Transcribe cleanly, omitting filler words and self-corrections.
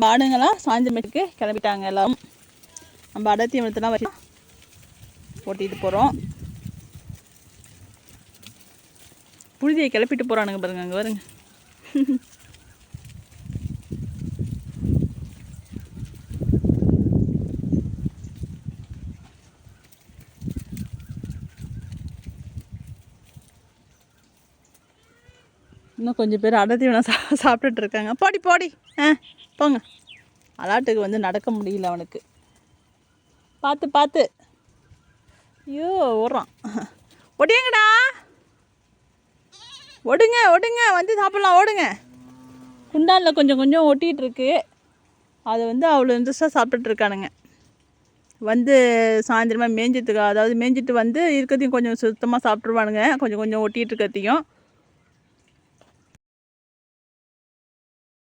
பாடுங்களாம் சாயந்தரமேட்டுக்கு கிளம்பிட்டாங்க எல்லாம். நம்ம அடர்த்தியமரத்தெல்லாம் வச்சு ஓட்டிகிட்டு போகிறோம். புழுதியை கிளப்பிட்டு போகிறானுங்க பாருங்க. அங்கே வருங்க. இன்னும் கொஞ்சம் பேர் அடர்த்திவனம் சாப்பிட்டுட்டு இருக்காங்க. போடி போடி போங்க. அலாட்டுக்கு வந்து நடக்க முடியல அவனுக்கு. பார்த்து பார்த்து. ஐயோ ஓடுறான். ஒடியங்கடா, ஓடுங்க ஓடுங்க, வந்து சாப்பிட்லாம், ஓடுங்க. குண்டானில் கொஞ்சம் கொஞ்சம் ஒட்டிகிட்டு இருக்கு. அதை வந்து அவ்வளோ இன்ட்ரெஸ்ட்டாக சாப்பிட்டுட்ருக்கானுங்க. வந்து சாயந்தரமாக மேய்ஞ்சிட்டு, அதாவது மேய்ஞ்சிட்டு வந்து இருக்கிறதையும் கொஞ்சம் சுத்தமாக சாப்பிட்ருவானுங்க. கொஞ்சம் கொஞ்சம் ஒட்டிகிட்டு இருக்கிறதையும்